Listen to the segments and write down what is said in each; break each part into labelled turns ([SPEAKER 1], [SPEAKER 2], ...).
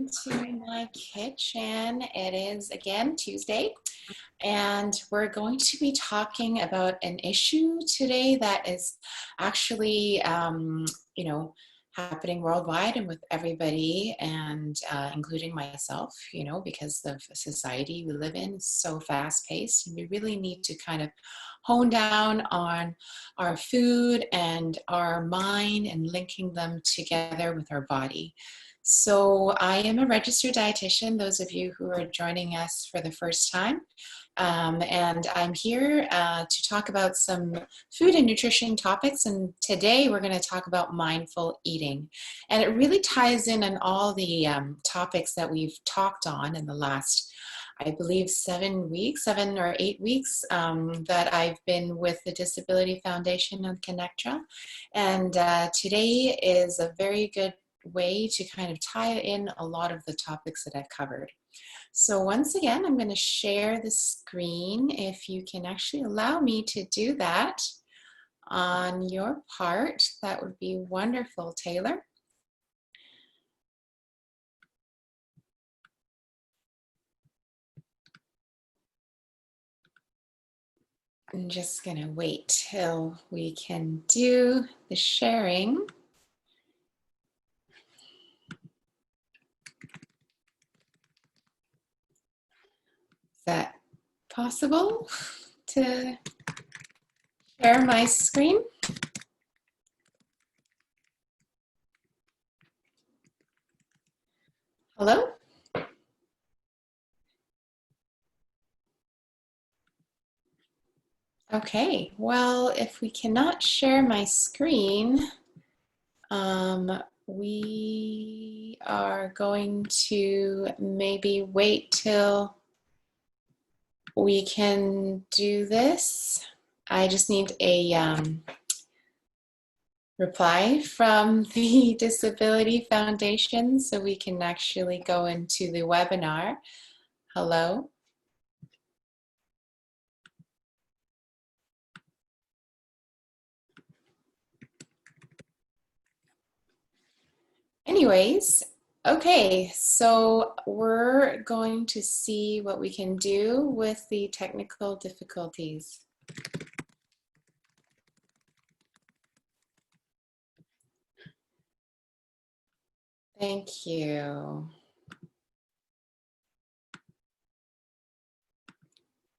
[SPEAKER 1] into my kitchen. It is again Tuesday, and we're going to be talking about an issue today that is actually, happening worldwide and with everybody, and including myself, because of society we live in is so fast-paced, and we really need to kind of hone down on our food and our mind and linking them together with our body. So I am a registered dietitian, those of you who are joining us for the first time. And I'm here to talk about some food and nutrition topics. And today we're going to talk about mindful eating. And it really ties in on all the topics that we've talked on in the last, I believe, 7 or 8 weeks that I've been with the Disability Foundation on Connectra. And today is a very good way to kind of tie in a lot of the topics that I've covered. So once again, I'm going to share the screen. If you can actually allow me to do that on your part, that would be wonderful, Taylor. I'm just going to wait till we can do the sharing. Is that possible to share my screen? Hello? Okay, well, if we cannot share my screen, we are going to maybe wait till we can do this. I just need a reply from the Disability Foundation so we can actually go into the webinar. Hello? Anyways, okay, so we're going to see what we can do with the technical difficulties. Thank you.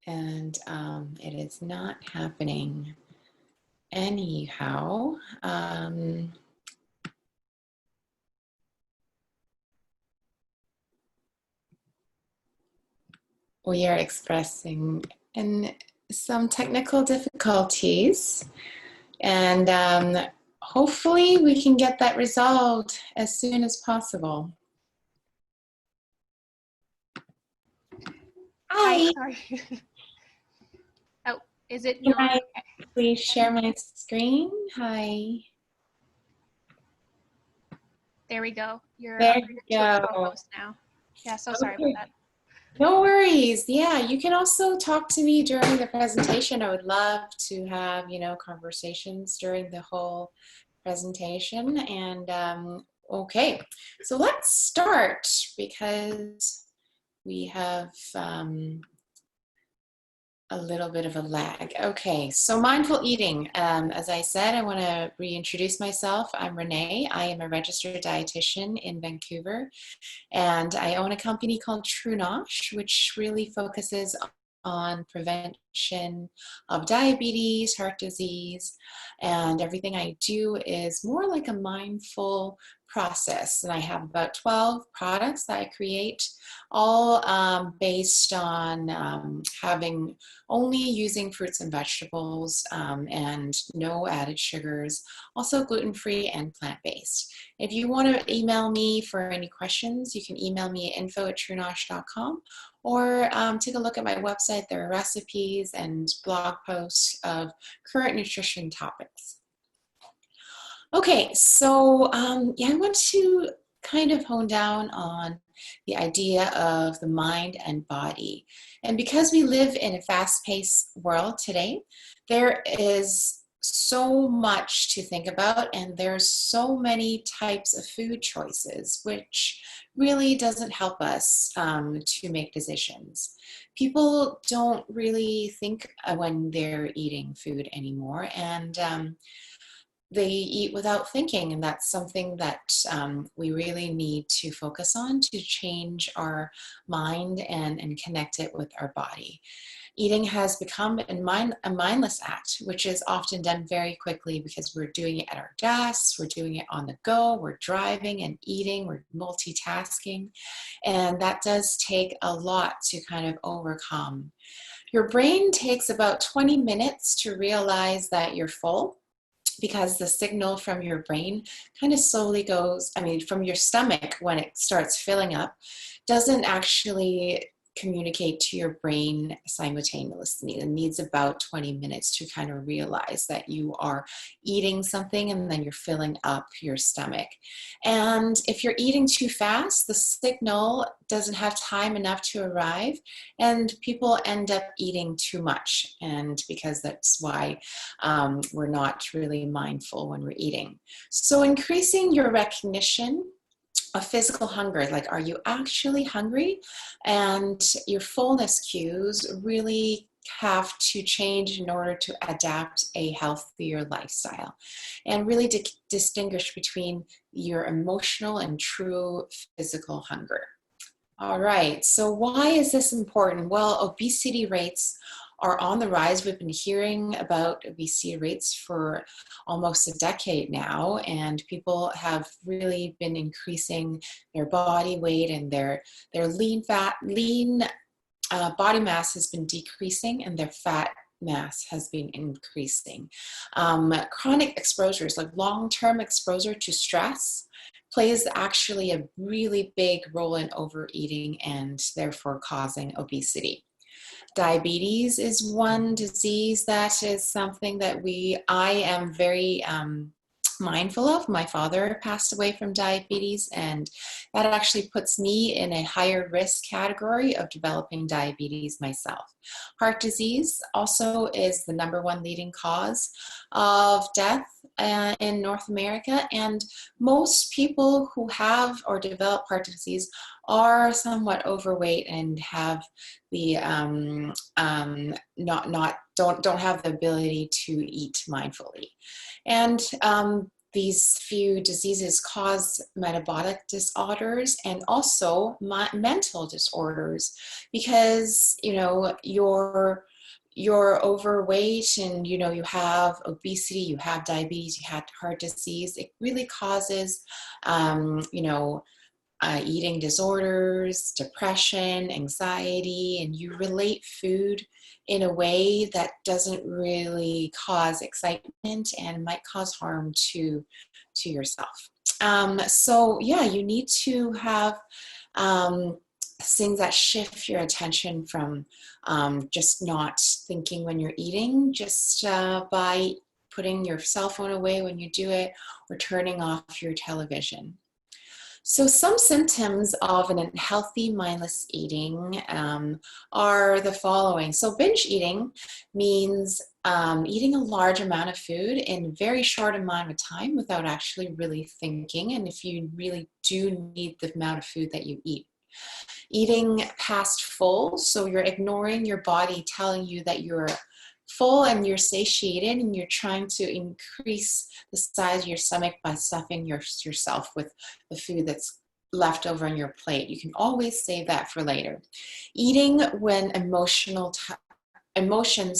[SPEAKER 1] And it is not happening anyhow. We are expressing some technical difficulties, and hopefully we can get that resolved as soon as possible. Hi.
[SPEAKER 2] Sorry. Oh, is it
[SPEAKER 1] Can
[SPEAKER 2] not?
[SPEAKER 1] I please share my screen? Hi.
[SPEAKER 2] There we go. You're
[SPEAKER 1] There
[SPEAKER 2] upgraded
[SPEAKER 1] you
[SPEAKER 2] to a
[SPEAKER 1] go.
[SPEAKER 2] co-host now. Yeah, so sorry about that.
[SPEAKER 1] No worries. Yeah, you can also talk to me during the presentation. I would love to have, conversations during the whole presentation. And okay, so let's start because we have a little bit of a lag. Okay, so mindful eating. As I said, I want to reintroduce myself. I'm Renee. I am a registered dietitian in Vancouver, and I own a company called TrueNosh, which really focuses on prevention of diabetes, heart disease, and everything I do is more like a mindful process. And I have about 12 products that I create, all based on having only using fruits and vegetables and no added sugars, also gluten-free and plant-based. If you want to email me for any questions, you can email me at info@truenosh.com, or take a look at my website. There are recipes and blog posts of current nutrition topics. Okay, so I want to kind of hone down on the idea of the mind and body. And because we live in a fast-paced world today, there is so much to think about, and there's so many types of food choices, which really doesn't help us to make decisions. People don't really think when they're eating food anymore, and they eat without thinking, and that's something that we really need to focus on to change our mind and connect it with our body. Eating has become a mindless act, which is often done very quickly because we're doing it at our desks, we're doing it on the go, we're driving and eating, we're multitasking, and that does take a lot to kind of overcome. Your brain takes about 20 minutes to realize that you're full, because the signal from your brain kind of slowly goes, from your stomach when it starts filling up, doesn't actually communicate to your brain simultaneously. It needs about 20 minutes to kind of realize that you are eating something and then you're filling up your stomach. And if you're eating too fast, the signal doesn't have time enough to arrive, and people end up eating too much. And because that's why we're not really mindful when we're eating. So increasing your recognition of physical hunger, like, are you actually hungry? And your fullness cues really have to change in order to adapt a healthier lifestyle, and really distinguish between your emotional and true physical hunger. All right, so why is this important? Well, obesity rates are on the rise. We've been hearing about obesity rates for almost a decade now, and people have really been increasing their body weight, and their lean body mass has been decreasing, and their fat mass has been increasing. Chronic exposures, like long-term exposure to stress, plays actually a really big role in overeating and therefore causing obesity. Diabetes is one disease that is something that I am very mindful of. My father passed away from diabetes, and that actually puts me in a higher risk category of developing diabetes myself. Heart disease also is the #1 leading cause of death in North America, and most people who have or develop heart disease are somewhat overweight and have the don't have the ability to eat mindfully. And these few diseases cause metabolic disorders and also mental disorders, because you're overweight and you have obesity, you have diabetes, you have heart disease. It really causes eating disorders, depression, anxiety, and you relate food in a way that doesn't really cause excitement and might cause harm to yourself. So yeah, you need to have things that shift your attention from just not thinking when you're eating, just by putting your cell phone away when you do it, or turning off your television. So some symptoms of an unhealthy mindless eating are the following. So binge eating means eating a large amount of food in a very short amount of time without actually really thinking, and if you really do need the amount of food that you eat. Eating past full, so you're ignoring your body telling you that you're full and you're satiated, and you're trying to increase the size of your stomach by stuffing yourself with the food that's left over on your plate. You can always save that for later. Eating when emotions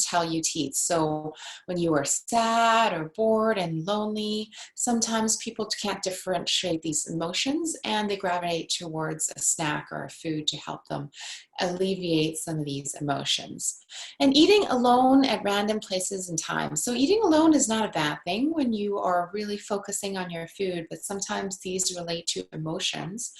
[SPEAKER 1] tell you to eat. So when you are sad or bored and lonely, sometimes people can't differentiate these emotions, and they gravitate towards a snack or a food to help them alleviate some of these emotions. And eating alone at random places and times. So eating alone is not a bad thing when you are really focusing on your food, but sometimes these relate to emotions.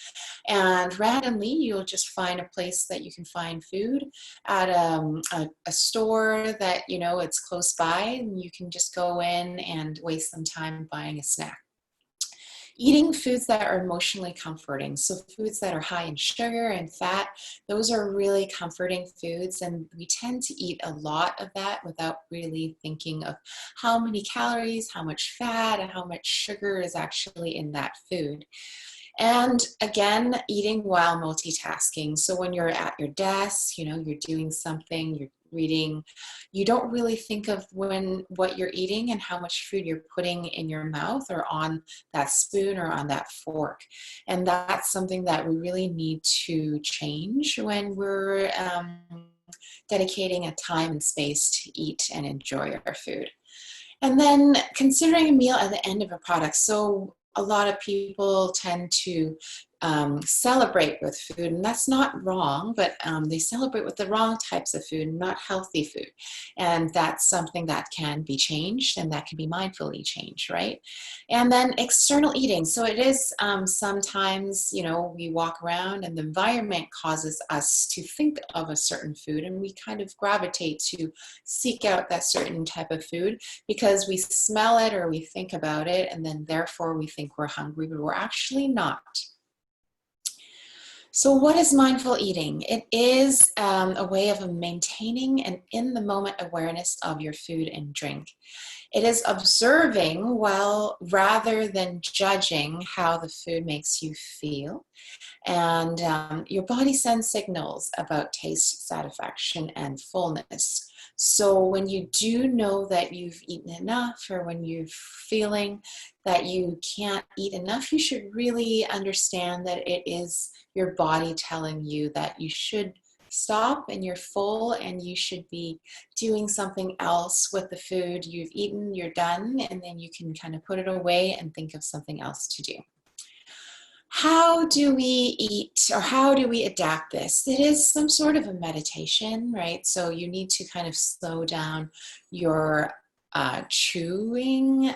[SPEAKER 1] And randomly, you'll just find a place that you can find food at a store that it's close by, and you can just go in and waste some time buying a snack. Eating foods that are emotionally comforting, so foods that are high in sugar and fat, those are really comforting foods, and we tend to eat a lot of that without really thinking of how many calories, how much fat, and how much sugar is actually in that food. And again, eating while multitasking. So when you're at your desk, you're doing something, you're reading, you don't really think of what you're eating and how much food you're putting in your mouth or on that spoon or on that fork. And that's something that we really need to change when we're dedicating a time and space to eat and enjoy our food. And then considering a meal at the end of a product. So a lot of people tend to celebrate with food, and that's not wrong, but they celebrate with the wrong types of food, not healthy food. And that's something that can be changed and that can be mindfully changed, right? And then external eating. So it is sometimes, we walk around and the environment causes us to think of a certain food, and we kind of gravitate to seek out that certain type of food because we smell it or we think about it, and then therefore we think we're hungry, but we're actually not. So what is mindful eating? It is a way of maintaining an in-the-moment awareness of your food and drink. It is observing well rather than judging how the food makes you feel. And your body sends signals about taste, satisfaction, and fullness. So when you do know that you've eaten enough, or when you're feeling that you can't eat enough, you should really understand that it is your body telling you that you should stop and you're full and you should be doing something else with the food you've eaten, you're done, and then you can kind of put it away and think of something else to do. How do we eat, or how do we adapt this? It is some sort of a meditation, right? So you need to kind of slow down your chewing,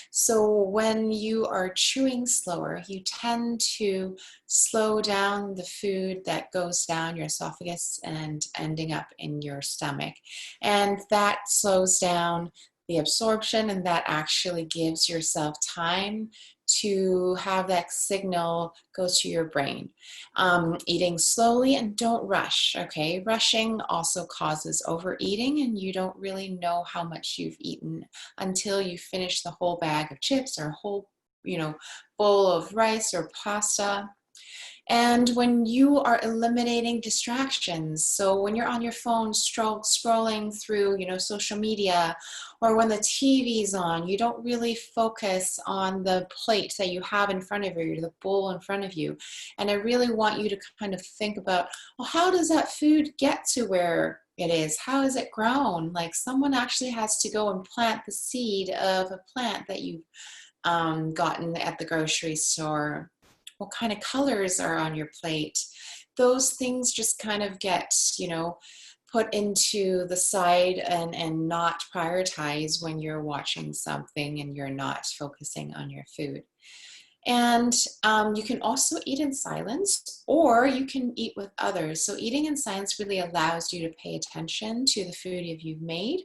[SPEAKER 1] So when you are chewing slower, you tend to slow down the food that goes down your esophagus and ending up in your stomach. And that slows down the absorption, and that actually gives yourself time to have that signal go to your brain. Eating slowly and don't rush, okay? Rushing also causes overeating, and you don't really know how much you've eaten until you finish the whole bag of chips or a whole, bowl of rice or pasta. And when you are eliminating distractions, so when you're on your phone scrolling through, social media, or when the TV's on, you don't really focus on the plate that you have in front of you, the bowl in front of you. And I really want you to kind of think about, well, how does that food get to where it is? How is it grown? Like someone actually has to go and plant the seed of a plant that you've gotten at the grocery store. What kind of colors are on your plate? Those things just kind of get, put into the side and not prioritized when you're watching something and you're not focusing on your food. And you can also eat in silence, or you can eat with others. So eating in silence really allows you to pay attention to the food you've made.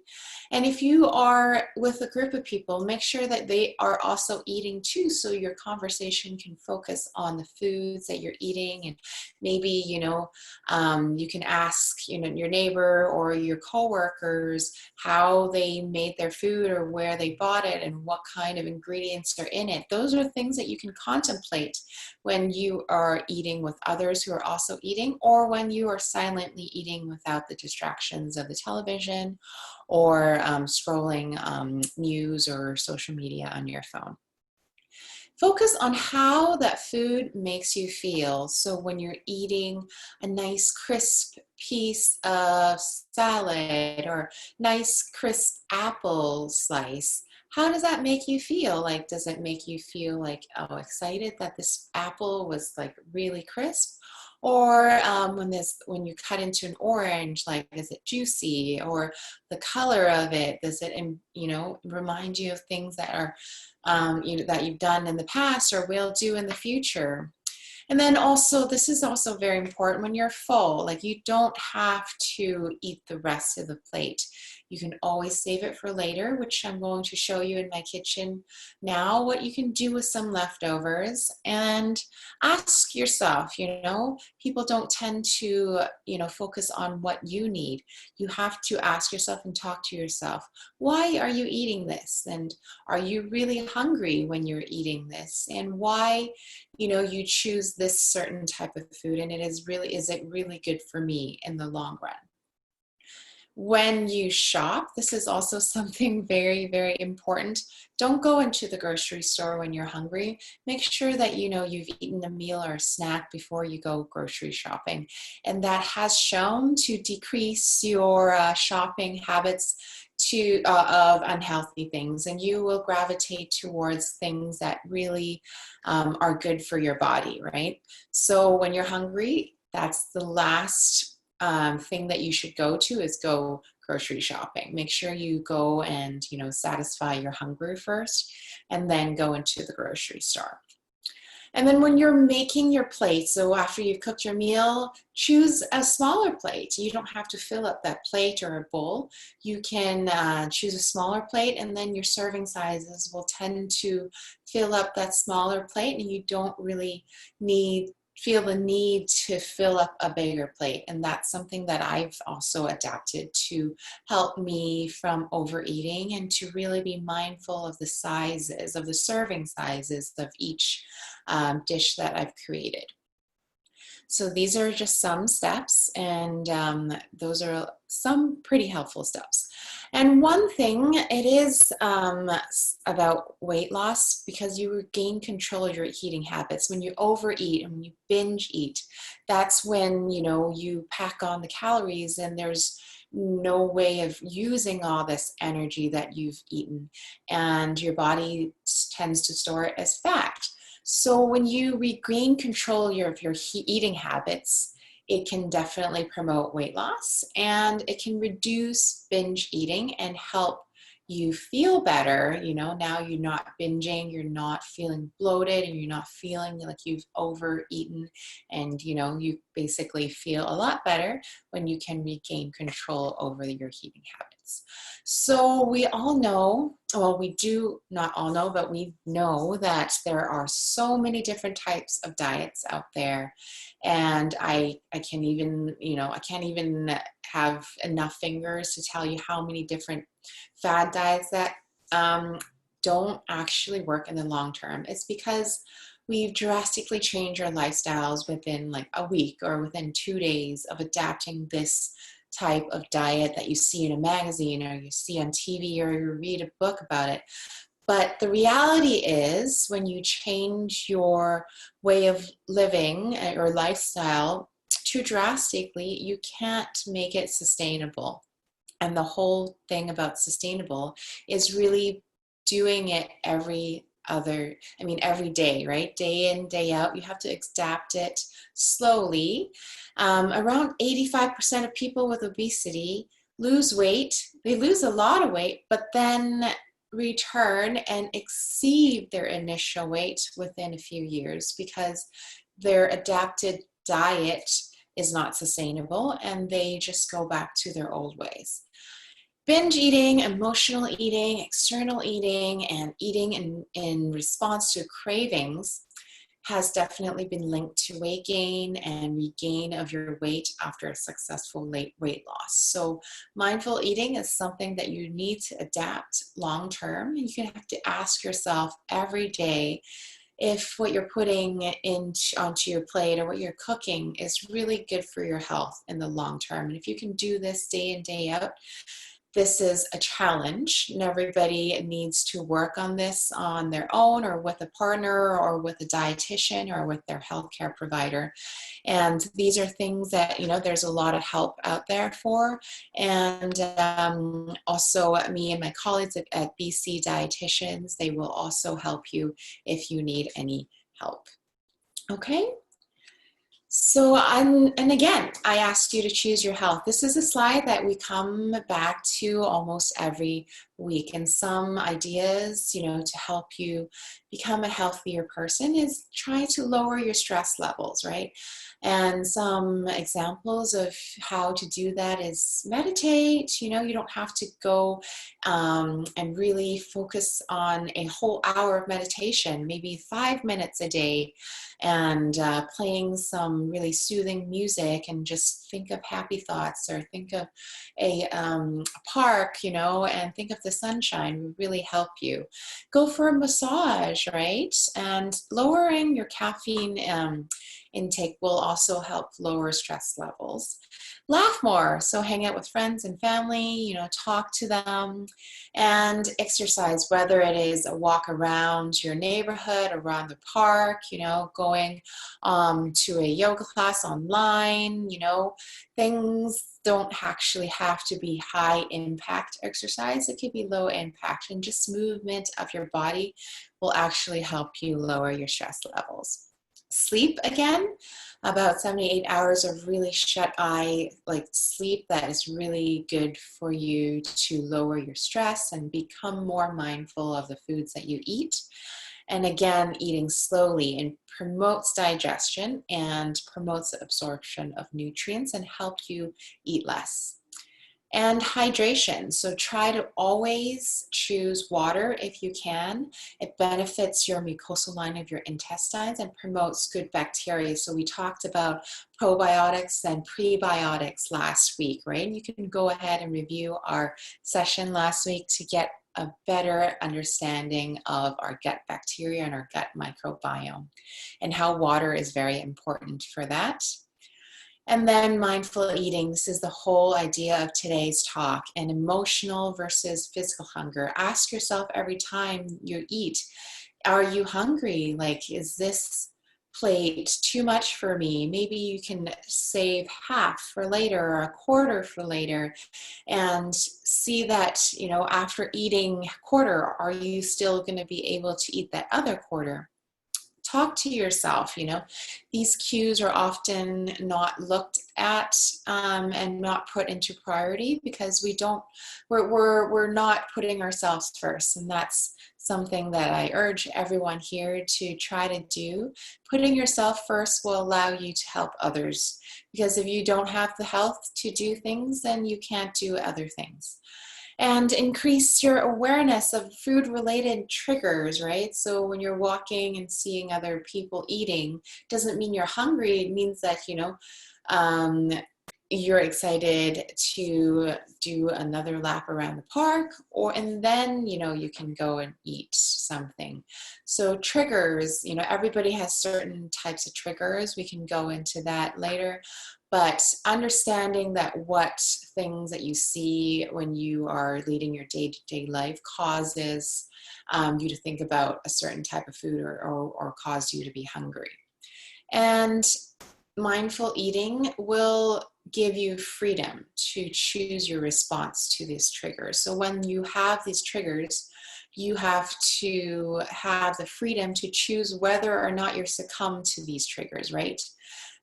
[SPEAKER 1] And if you are with a group of people, make sure that they are also eating too, so your conversation can focus on the foods that you're eating. And maybe, you can ask, your neighbor or your coworkers how they made their food or where they bought it and what kind of ingredients are in it. Those are things that you can contemplate when you are eating with others who are also eating, or when you are silently eating without the distractions of the television or scrolling news or social media on your phone. Focus on how that food makes you feel. So when you're eating a nice crisp piece of salad or nice crisp apple slice, how does that make you feel? Like, does it make you feel like, oh, excited that this apple was like really crisp? Or when you cut into an orange, like, is it juicy? Or the color of it, does it, remind you of things that are, that you've done in the past or will do in the future? And then also, this is also very important when you're full, like you don't have to eat the rest of the plate. You can always save it for later, which I'm going to show you in my kitchen now, what you can do with some leftovers. And ask yourself, people don't tend to, focus on what you need. You have to ask yourself and talk to yourself, why are you eating this? And are you really hungry when you're eating this? And why, you choose this certain type of food, and is it really good for me in the long run? When you shop, this is also something very, very important. Don't go into the grocery store when you're hungry. Make sure that you've eaten a meal or a snack before you go grocery shopping. And that has shown to decrease your shopping habits of unhealthy things. And you will gravitate towards things that really are good for your body, right? So when you're hungry, that's the last thing that you should go to is go grocery shopping. Make sure you go and, satisfy your hunger first, and then go into the grocery store. And then when you're making your plate, so after you've cooked your meal, choose a smaller plate. You don't have to fill up that plate or a bowl. You can choose a smaller plate, and then your serving sizes will tend to fill up that smaller plate, and you don't really feel the need to fill up a bigger plate. And that's something that I've also adapted to help me from overeating, and to really be mindful of the sizes, of the serving sizes of each dish that I've created. So these are just some steps, and those are some pretty helpful steps. And one thing, it is about weight loss, because you regain control of your eating habits. When you overeat and when you binge eat, that's when, you pack on the calories, and there's no way of using all this energy that you've eaten, and your body tends to store it as fat. So when you regain control of your eating habits, it can definitely promote weight loss, and it can reduce binge eating and help you feel better. Now you're not binging, you're not feeling bloated, and you're not feeling like you've overeaten, and you basically feel a lot better when you can regain control over your eating habits. So we all know, well, we do not all know, but we know that there are so many different types of diets out there. And I can't even, I can't even have enough fingers to tell you how many different fad diets that don't actually work in the long term. It's because we've drastically changed our lifestyles within like a week or within 2 days of adapting this type of diet that you see in a magazine, or you see on TV, or you read a book about it. But the reality is, when you change your way of living or lifestyle too drastically, you can't make it sustainable. And the whole thing about sustainable is really doing it every day, right? Day in, day out. You have to adapt it slowly. Around 85% of people with obesity lose weight. They lose a lot of weight, but then return and exceed their initial weight within a few years, because their adapted diet is not sustainable, and they just go back to their old ways. Binge eating, emotional eating, external eating, and eating in response to cravings has definitely been linked to weight gain and regain of your weight after a successful weight loss. So mindful eating is something that you need to adapt long term. And you have to ask yourself every day if what you're putting onto your plate or what you're cooking is really good for your health in the long term. And if you can do this day in, day out, this is a challenge, and everybody needs to work on this on their own, or with a partner, or with a dietitian, or with their healthcare provider. And these are things that, there's a lot of help out there for. And also me and my colleagues at BC Dietitians, they will also help you if you need any help. Okay? So, and again, I asked you to choose your health. This is a slide that we come back to almost every week, and some ideas, to help you become a healthier person is try to lower your stress levels, right? And some examples of how to do that is meditate. You know, you don't have to go and really focus on a whole hour of meditation, maybe 5 minutes a day, and playing some really soothing music and just think of happy thoughts, or think of a park, you know, and think of the sunshine will really help you. Go for a massage, right? And lowering your caffeine intake will also help lower stress levels. Laugh more, so hang out with friends and family, you know, talk to them, and exercise, whether it is a walk around your neighborhood, around the park, you know, going to a yoga class online, you know, things don't actually have to be high impact exercise. It could be low impact, and just movement of your body will actually help you lower your stress levels. Sleep again, about 78 hours of really shut-eye like sleep that is really good for you to lower your stress and become more mindful of the foods that you eat. And again, eating slowly and promotes digestion and promotes the absorption of nutrients and help you eat less. And hydration. So try to always choose water if you can. It benefits your mucosal line of your intestines and promotes good bacteria. So we talked about probiotics and prebiotics last week, right? You can go ahead and review our session last week to get a better understanding of our gut bacteria and our gut microbiome, and how water is very important for that. And then mindful eating. This is the whole idea of today's talk, and emotional versus physical hunger. Ask yourself every time you eat, are you hungry? Like, is this plate too much for me? Maybe you can save half for later or a quarter for later, and see that, you know, after eating a quarter, are you still going to be able to eat that other quarter? Talk to yourself. You know, these cues are often not looked at and not put into priority because we're not putting ourselves first. And that's something that I urge everyone here to try to do. Putting yourself first will allow you to help others, because if you don't have the health to do things, then you can't do other things. And increase your awareness of food-related triggers, right? So when you're walking and seeing other people eating, doesn't mean you're hungry. It means that, you know, you're excited to do another lap around the park, and then, you know, you can go and eat something. So triggers, you know, everybody has certain types of triggers. We can go into that later. But understanding that what things that you see when you are leading your day-to-day life causes you to think about a certain type of food, or cause you to be hungry. And mindful eating will give you freedom to choose your response to these triggers. So when you have these triggers, you have to have the freedom to choose whether or not you succumb to these triggers, right?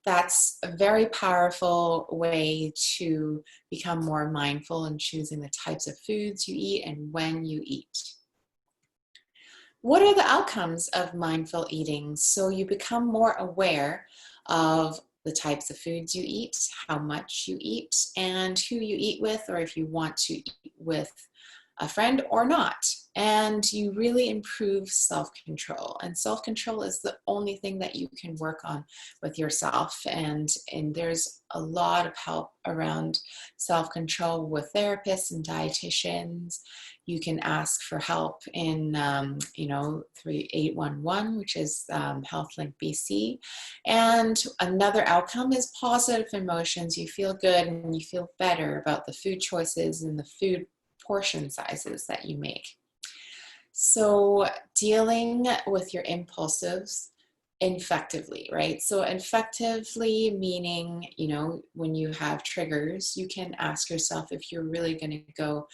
[SPEAKER 1] That's a very powerful way to become more mindful in choosing the types of foods you eat and when you eat. What are the outcomes of mindful eating? So you become more aware of the types of foods you eat, how much you eat, and who you eat with, or if you want to eat with a friend or not. And you really improve self-control. And self-control is the only thing that you can work on with yourself. And there's a lot of help around self-control with therapists and dietitians. You can ask for help in, 3811, which is HealthLink BC. And another outcome is positive emotions. You feel good and you feel better about the food choices and the food portion sizes that you make. So dealing with your impulsives effectively, right? So effectively meaning, you know, when you have triggers, you can ask yourself if you're really going to go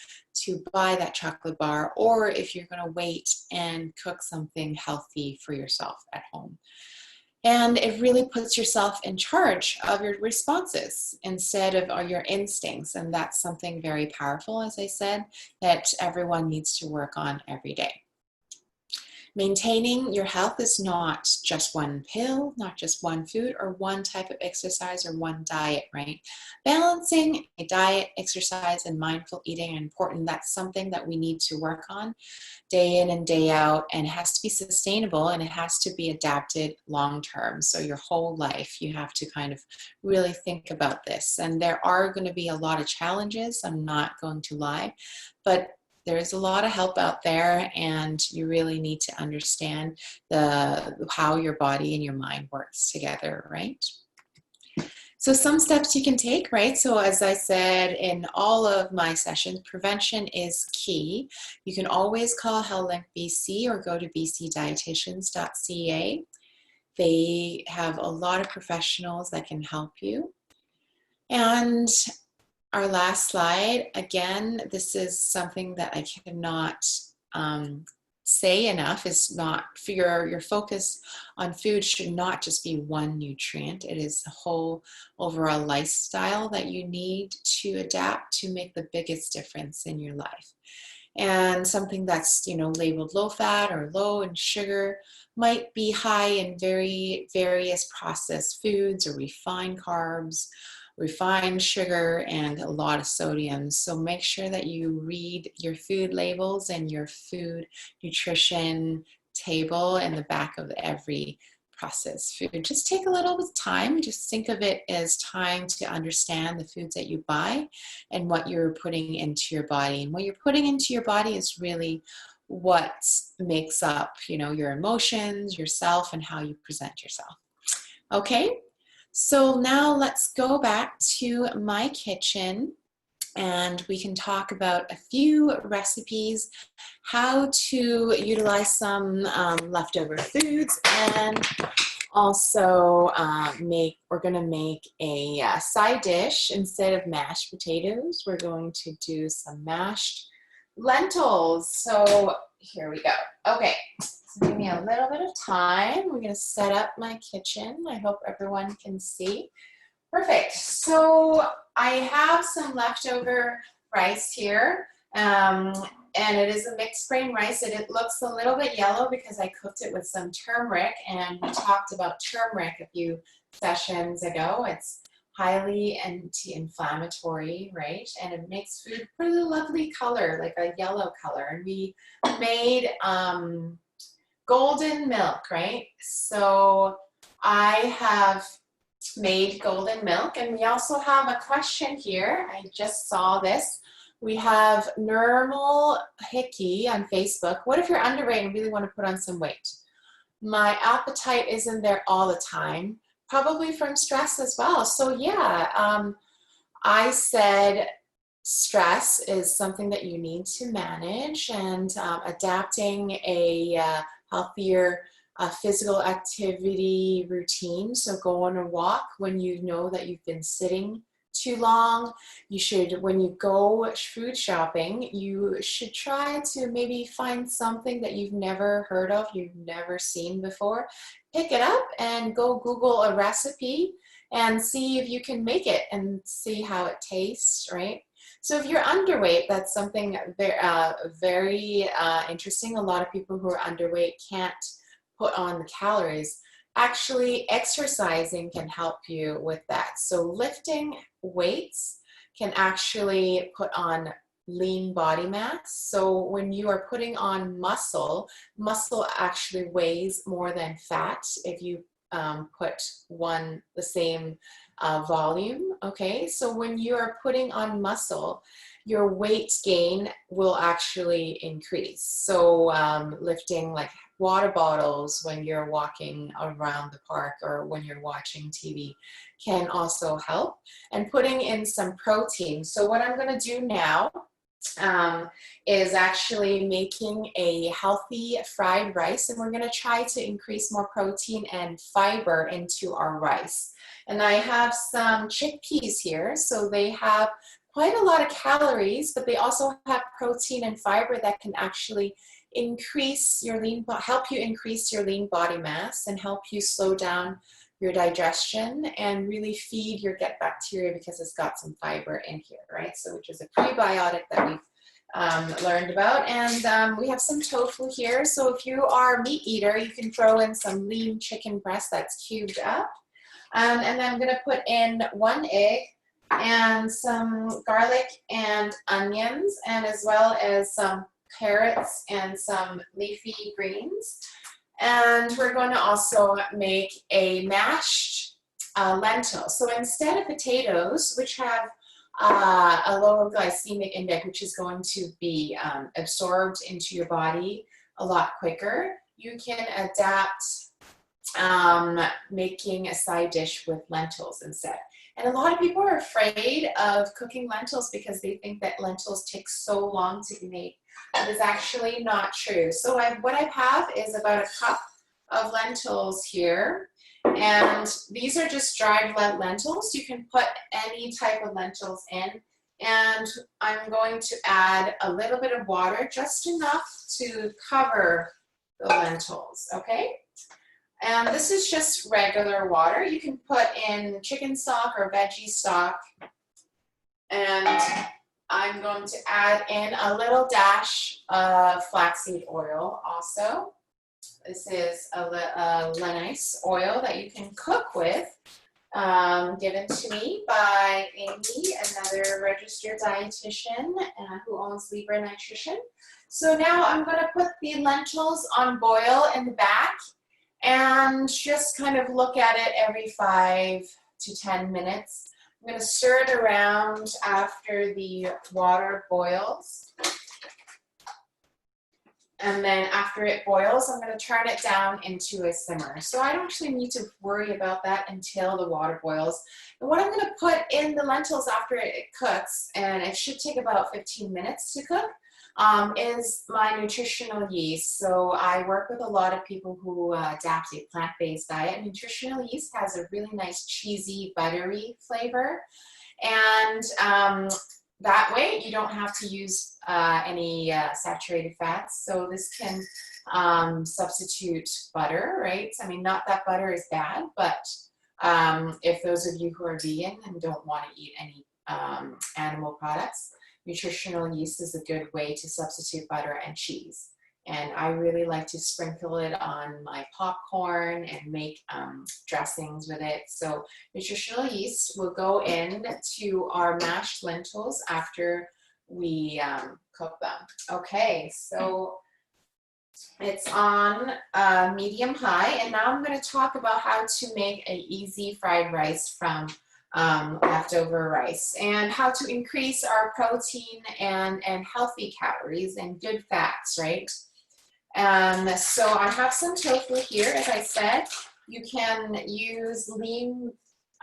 [SPEAKER 1] to buy that chocolate bar, or if you're going to wait and cook something healthy for yourself at home. And it really puts yourself in charge of your responses instead of your instincts. And that's something very powerful, as I said, that everyone needs to work on every day. Maintaining your health is not just one pill, not just one food or one type of exercise or one diet, right? Balancing a diet, exercise, and mindful eating are important. That's something that we need to work on day in and day out, and it has to be sustainable and it has to be adapted long term. So your whole life, you have to kind of really think about this. And there are going to be a lot of challenges, I'm not going to lie, but there's a lot of help out there, and you really need to understand how your body and your mind works together, right? So some steps you can take, right? So as I said in all of my sessions, prevention is key. You can always call HealthLink BC or go to bcdietitians.ca. They have a lot of professionals that can help you. And our last slide, again, this is something that I cannot say enough, is not for your focus on food should not just be one nutrient. It is the whole overall lifestyle that you need to adapt to make the biggest difference in your life. And something that's, labeled low fat or low in sugar might be high in various processed foods or refined carbs, refined sugar, and a lot of sodium. So make sure that you read your food labels and your food nutrition table in the back of every processed food. Just take a little bit of time. Just think of it as time to understand the foods that you buy and what you're putting into your body. And what you're putting into your body is really what makes up, your emotions, yourself, and how you present yourself. Okay, so now let's go back to my kitchen and we can talk about a few recipes, how to utilize some leftover foods, and also we're going to make a side dish. Instead of mashed potatoes, we're going to do some mashed lentils. So here we go. Okay, so give me a little bit of time. We're going to set up my kitchen. I hope everyone can see. Perfect. So I have some leftover rice here, and it is a mixed grain rice. It looks a little bit yellow because I cooked it with some turmeric, and we talked about turmeric a few sessions ago. It's highly anti-inflammatory, right? And it makes food a pretty lovely color, like a yellow color. And we made golden milk, right? So I have made golden milk, and we also have a question here. I just saw this. We have Nirmal Hickey on Facebook. What if you're underweight and really want to put on some weight? My appetite isn't there all the time, probably from stress as well. So yeah, I said stress is something that you need to manage, and adapting a healthier physical activity routine. So go on a walk when you know that you've been sitting too long. You should, when you go food shopping, you should try to maybe find something that you've never heard of, you've never seen before. Pick it up and go Google a recipe and see if you can make it and see how it tastes, right? So if you're underweight, that's something very interesting. A lot of people who are underweight can't put on the calories. Actually, exercising can help you with that. So lifting weights can actually put on lean body mass. So when you are putting on muscle actually weighs more than fat if you put the same volume. Okay, so when you are putting on muscle, your weight gain will actually increase. So lifting like water bottles when you're walking around the park or when you're watching TV can also help. And putting in some protein. So what I'm going to do now is actually making a healthy fried rice, and we're going to try to increase more protein and fiber into our rice. And I have some chickpeas here, so they have quite a lot of calories, but they also have protein and fiber that can actually increase your help you increase your lean body mass and help you slow down your digestion and really feed your gut bacteria because it's got some fiber in here, right? So which is a prebiotic that we've learned about. And we have some tofu here. So if you are a meat eater, you can throw in some lean chicken breast that's cubed up. And then I'm going to put in 1 egg and some garlic and onions, and as well as some carrots and some leafy greens. And we're going to also make a mashed lentil. So instead of potatoes, which have a lower glycemic index, which is going to be absorbed into your body a lot quicker, you can adapt making a side dish with lentils instead. And a lot of people are afraid of cooking lentils because they think that lentils take so long to be made. That is actually not true. So what I have is about a cup of lentils here. And these are just dried lentils. You can put any type of lentils in. And I'm going to add a little bit of water, just enough to cover the lentils, okay? And this is just regular water. You can put in chicken stock or veggie stock. And I'm going to add in a little dash of flaxseed oil also. This is a Renee oil that you can cook with, given to me by Amy, another registered dietitian who owns Libre Nutrition. So now I'm going to put the lentils on boil in the back and just kind of look at it every 5 to 10 minutes. I'm going to stir it around after the water boils. And then after it boils, I'm going to turn it down into a simmer. So I don't actually need to worry about that until the water boils. And what I'm going to put in the lentils after it cooks, and it should take about 15 minutes to cook, is my nutritional yeast. So I work with a lot of people who adapt a plant-based diet. Nutritional yeast has a really nice cheesy, buttery flavor. And that way you don't have to use any saturated fats. So this can substitute butter, right? I mean, not that butter is bad, but if those of you who are vegan and don't want to eat any animal products, nutritional yeast is a good way to substitute butter and cheese. And I really like to sprinkle it on my popcorn and make dressings with it. So nutritional yeast will go into our mashed lentils after we cook them. Okay, so it's on medium high. And now I'm going to talk about how to make an easy fried rice from leftover rice, and how to increase our protein and healthy calories and good fats, right? So I have some tofu here. As I said, you can use lean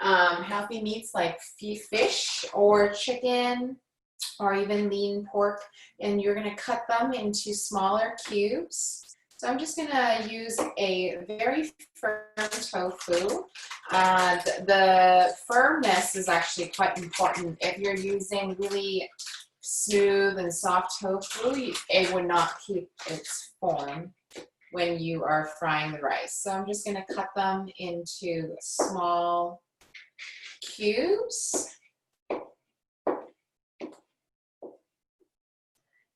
[SPEAKER 1] healthy meats like fish or chicken or even lean pork, and you're going to cut them into smaller cubes. So I'm just going to use a very firm tofu. The firmness is actually quite important. If you're using really smooth and soft tofu, it would not keep its form when you are frying the rice. So I'm just going to cut them into small cubes.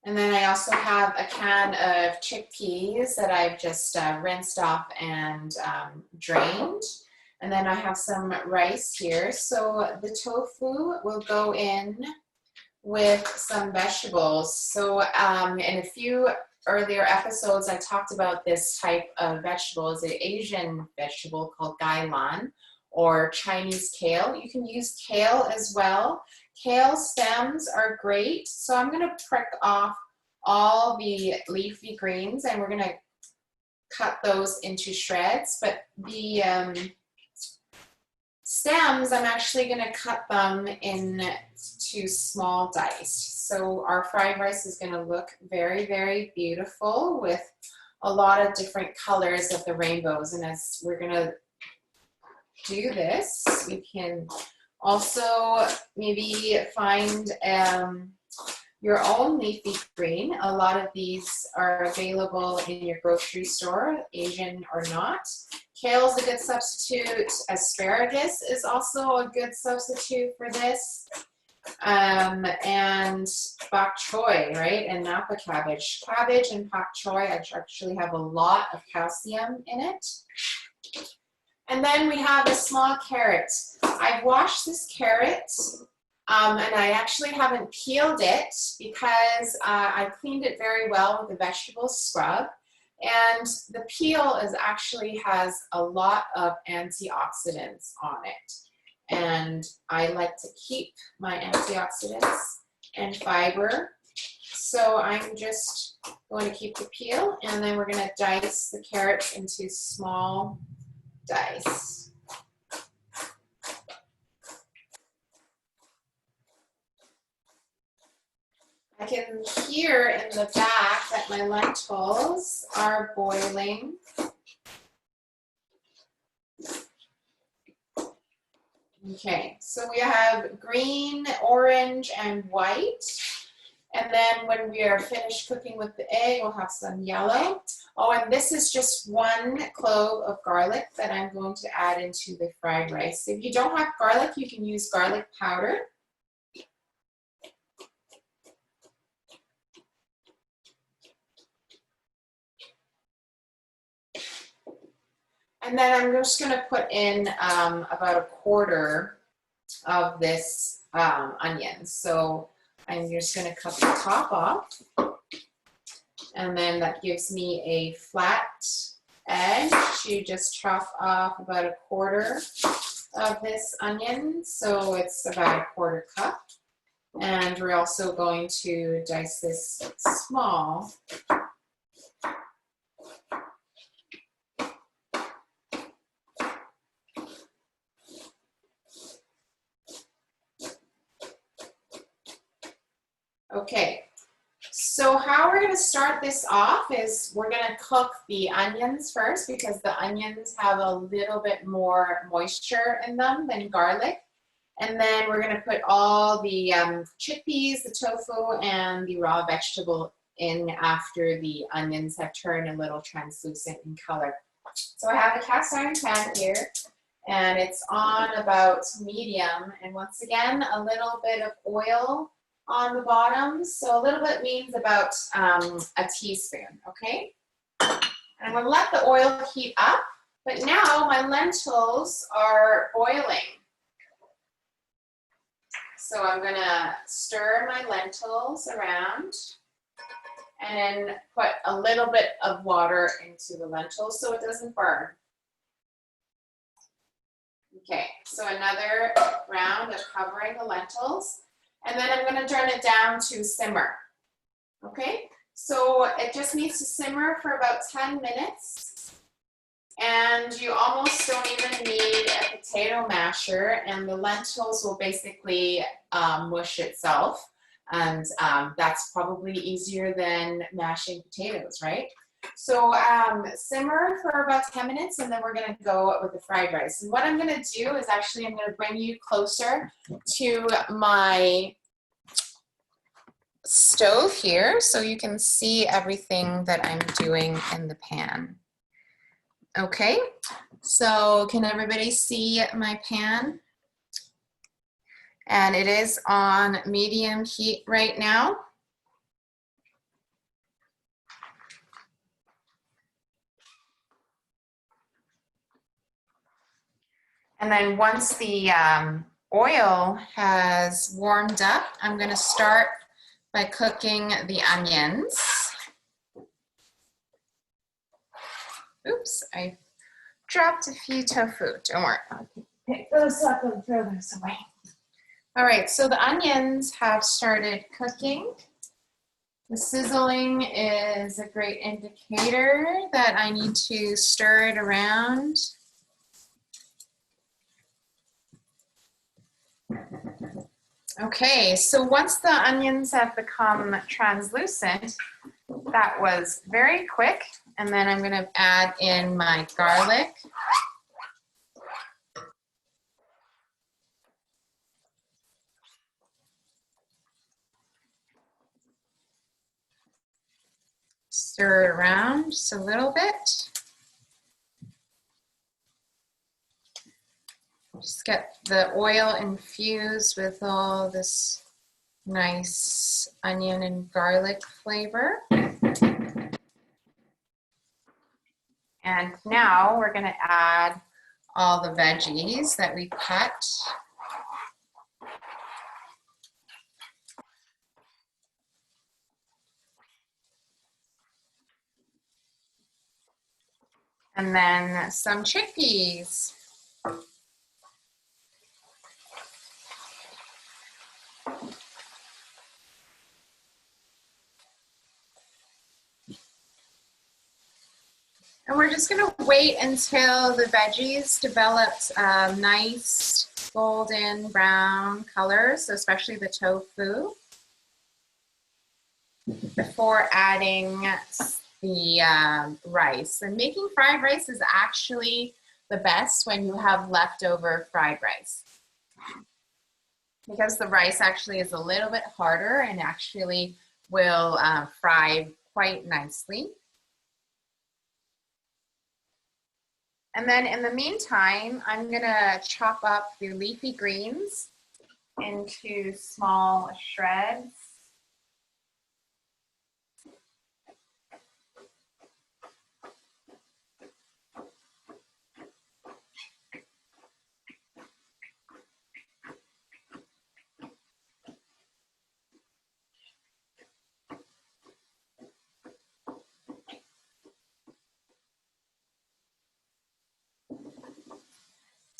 [SPEAKER 1] And then I also have a can of chickpeas that I've just rinsed off and drained. And then I have some rice here. So the tofu will go in with some vegetables. So in a few earlier episodes, I talked about this type of vegetable. It's an Asian vegetable called gailan or Chinese kale. You can use kale as well. Kale stems are great. So I'm going to prick off all the leafy greens and we're going to cut those into shreds. But the stems, I'm actually going to cut them into small dice. So our fried rice is going to look very, very beautiful with a lot of different colors of the rainbows. And as we're going to do this, you can also maybe find your own leafy green. A lot of these are available in your grocery store, Asian or not. Kale is a good substitute. Asparagus is also a good substitute for this. and bok choy, right? And napa cabbage. Cabbage and bok choy actually have a lot of calcium in it. And then we have a small carrot. I've washed this carrot, and I actually haven't peeled it because I cleaned it very well with a vegetable scrub. And the peel actually has a lot of antioxidants on it. And I like to keep my antioxidants and fiber. So I'm just going to keep the peel, and then we're going to dice the carrots into small dice. I can hear in the back that my lentils are boiling. Okay, so we have green, orange, and white. And then when we are finished cooking with the egg, we'll have some yellow. Oh, and this is just 1 clove of garlic that I'm going to add into the fried rice. If you don't have garlic, you can use garlic powder. And then I'm just going to put in about 1/4 of this onion. So I'm just going to cut the top off. And then that gives me a flat edge to just chop off about 1/4 of this onion. So it's about 1/4 cup. And we're also going to dice this small. Okay, so how we're going to start this off is we're going to cook the onions first because the onions have a little bit more moisture in them than garlic. And then we're going to put all the chickpeas, the tofu, and the raw vegetable in after the onions have turned a little translucent in color. So I have a cast iron pan here, and it's on about medium. And once again, a little bit of oil on the bottom. So a little bit means about a teaspoon, okay? And I'm going to let the oil heat up, but now my lentils are boiling. So I'm going to stir my lentils around and then put a little bit of water into the lentils so it doesn't burn. Okay, so another round of covering the lentils. And then I'm going to turn it down to simmer. Okay, so it just needs to simmer for about 10 minutes. And you almost don't even need a potato masher, and the lentils will basically mush itself. And that's probably easier than mashing potatoes, right? So simmer for about 10 minutes, and then we're going to go with the fried rice. And what I'm going to do is actually I'm going to bring you closer to my stove here so you can see everything that I'm doing in the pan. Okay, so can everybody see my pan? And it is on medium heat right now. And then once the oil has warmed up, I'm going to start by cooking the onions. Oops, I dropped a few tofu. Don't worry, I'll pick those up and throw those away. All right, so the onions have started cooking. The sizzling is a great indicator that I need to stir it around. Okay, so once the onions have become translucent, that was very quick. And then I'm going to add in my garlic. Stir it around just a little bit. Just get the oil infused with all this nice onion and garlic flavor. And now we're going to add all the veggies that we cut. And then some chickpeas. And we're just going to wait until the veggies develop nice golden brown colors, especially the tofu, before adding the rice. And making fried rice is actually the best when you have leftover fried rice, because the rice actually is a little bit harder and actually will fry quite nicely. And then in the meantime, I'm gonna chop up the leafy greens into small shreds.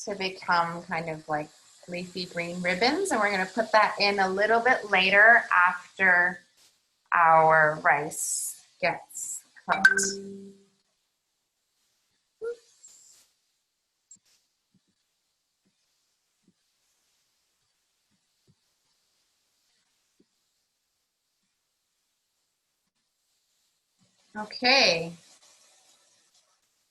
[SPEAKER 1] To become kind of like leafy green ribbons, and we're going to put that in a little bit later after our rice gets cooked. Okay,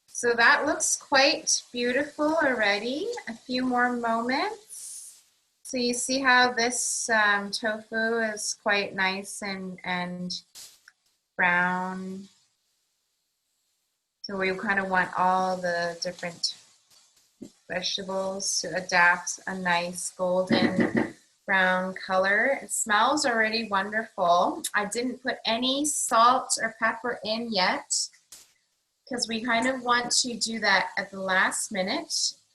[SPEAKER 1] so that looks quite beautiful already. A few more moments. So you see how this tofu is quite nice and brown. So we kind of want all the different vegetables to adapt a nice golden brown color. It smells already wonderful. I didn't put any salt or pepper in yet, because we kind of want to do that at the last minute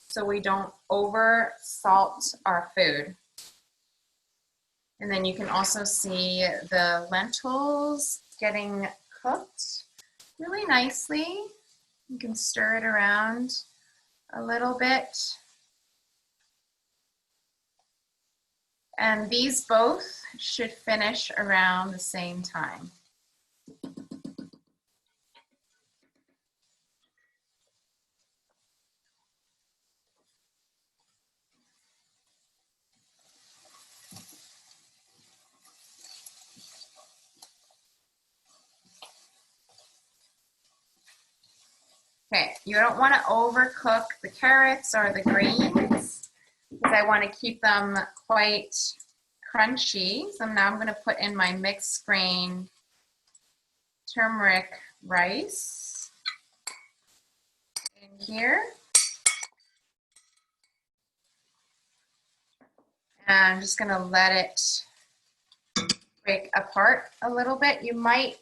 [SPEAKER 1] so we don't over salt our food. And then you can also see the lentils getting cooked really nicely. You can stir it around a little bit. And these both should finish around the same time. Okay, you don't want to overcook the carrots or the greens, because I want to keep them quite crunchy. So now I'm going to put in my mixed grain turmeric rice in here. And I'm just going to let it break apart a little bit. You might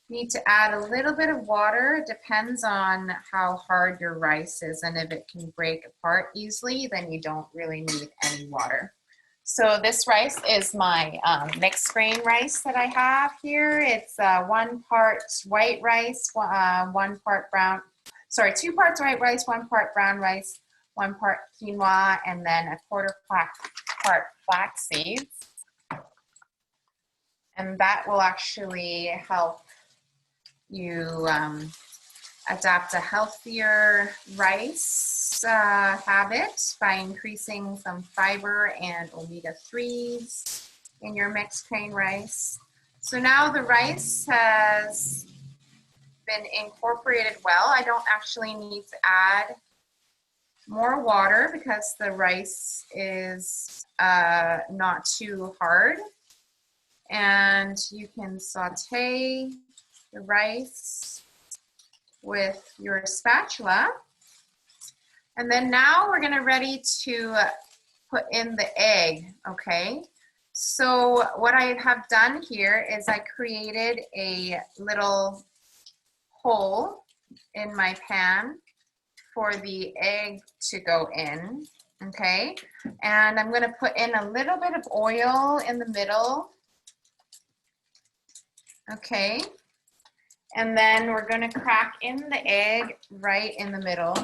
[SPEAKER 1] need to add a little bit of water. It depends on how hard your rice is, and if it can break apart easily, then you don't really need any water. So this rice is my mixed grain rice that I have here. It's 1 part white rice, 1 part brown, sorry, 2 parts white rice, 1 part brown rice, 1 part quinoa, and then a 1/4 part flax seeds. And that will actually help you adapt a healthier rice habit by increasing some fiber and omega-3s in your mixed grain rice. So now the rice has been incorporated well. I don't actually need to add more water because the rice is not too hard. And you can saute the rice with your spatula. And then now we're gonna ready to put in the egg, okay? So what I have done here is I created a little hole in my pan for the egg to go in, okay? And I'm gonna put in a little bit of oil in the middle, okay? And then we're gonna crack in the egg right in the middle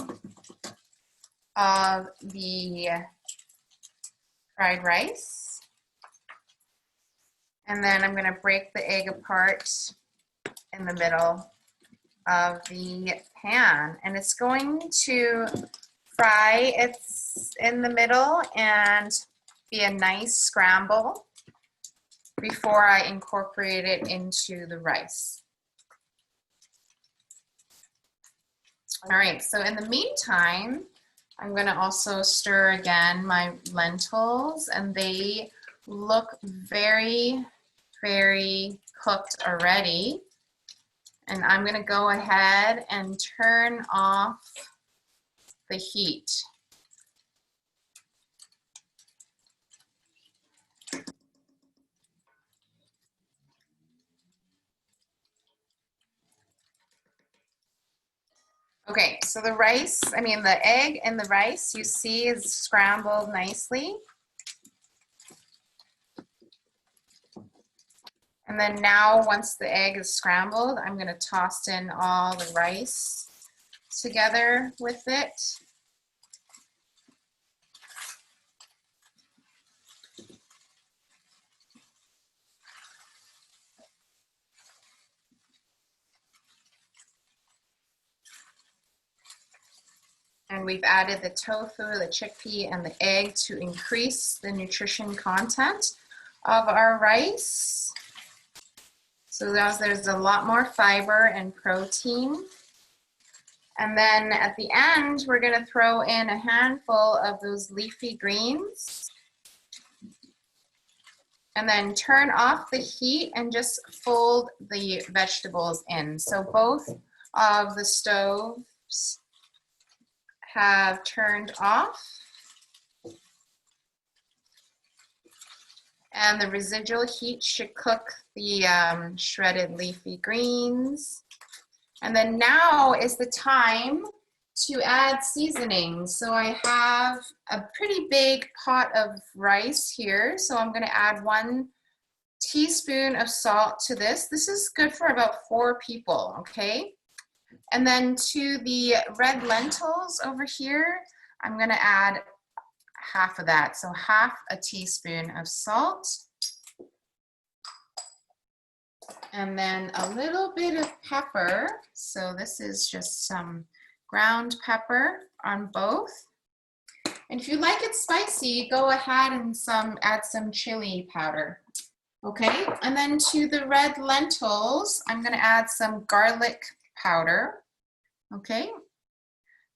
[SPEAKER 1] of the fried rice. And then I'm gonna break the egg apart in the middle of the pan. And it's going to fry it's in the middle and be a nice scramble before I incorporate it into the rice. All right, so in the meantime, I'm gonna also stir again my lentils, and they look very, very cooked already. And I'm gonna go ahead and turn off the heat. Okay, so the rice, the egg and the rice, you see is scrambled nicely. And then now, once the egg is scrambled, I'm gonna toss in all the rice together with it. And we've added the tofu, the chickpea, and the egg to increase the nutrition content of our rice. So there's a lot more fiber and protein. And then at the end, we're gonna throw in a handful of those leafy greens. And then turn off the heat and just fold the vegetables in. So both of the stoves have turned off. And the residual heat should cook the shredded leafy greens. And then now is the time to add seasoning. So I have a pretty big pot of rice here. So I'm gonna add 1 teaspoon of salt to this. This is good for about 4 people, okay? And then to the red lentils over here, I'm gonna add half of that. So half a teaspoon of salt. And then a little bit of pepper. So this is just some ground pepper on both. And if you like it spicy, go ahead and add some chili powder. Okay, and then to the red lentils, I'm gonna add some garlic powder. Okay,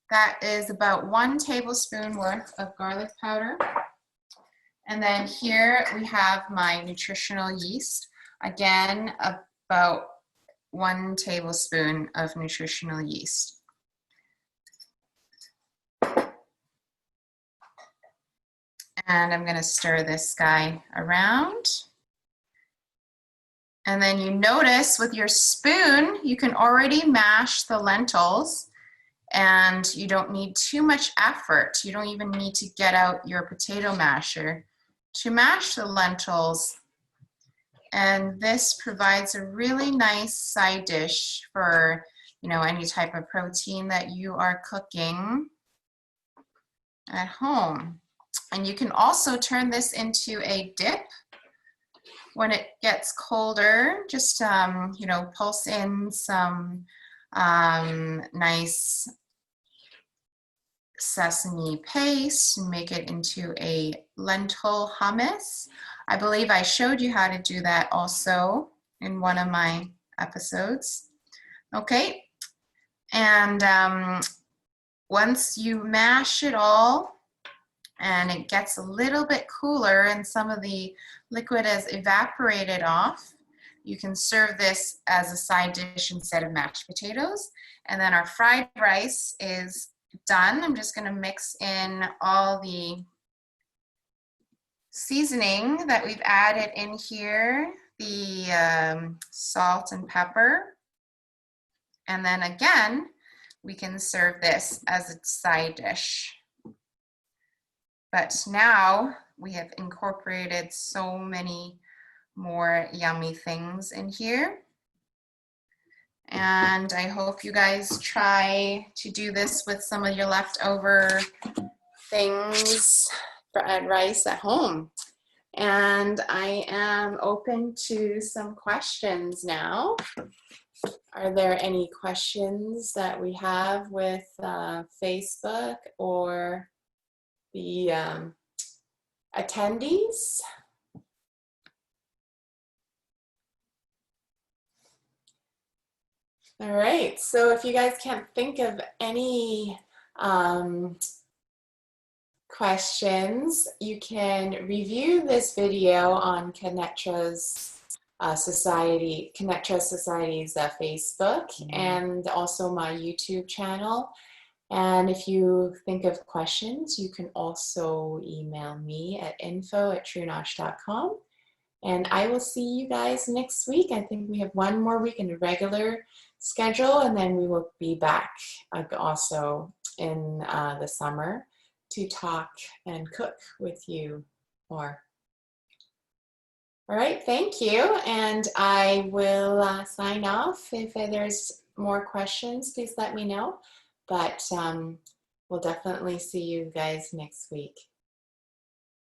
[SPEAKER 1] that is about 1 tablespoon worth of garlic powder. And then here we have my nutritional yeast. Again, about 1 tablespoon of nutritional yeast. And I'm gonna stir this guy around. And then you notice with your spoon, you can already mash the lentils, and you don't need too much effort. You don't even need to get out your potato masher to mash the lentils. And this provides a really nice side dish for, any type of protein that you are cooking at home. And you can also turn this into a dip. When it gets colder, just, pulse in some nice sesame paste and make it into a lentil hummus. I believe I showed you how to do that also in one of my episodes. Okay, and once you mash it all and it gets a little bit cooler and some of the liquid has evaporated off, you can serve this as a side dish instead of mashed potatoes. And then our fried rice is done, I'm just gonna mix in all the seasoning that we've added in here, the salt and pepper. And then again, we can serve this as a side dish. But now we have incorporated so many more yummy things in here. And I hope you guys try to do this with some of your leftover things and rice at home. And I am open to some questions now. Are there any questions that we have with Facebook or the attendees? All right, so if you guys can't think of any questions, you can review this video on Connetra's Society's Facebook and also my YouTube channel. And if you think of questions, you can also email me at info@truenosh.com. And I will see you guys next week. I think we have one more week in a regular schedule, and then we will be back also in the summer to talk and cook with you more. All right, thank you. And I will sign off. If there's more questions, please let me know. But we'll definitely see you guys next week.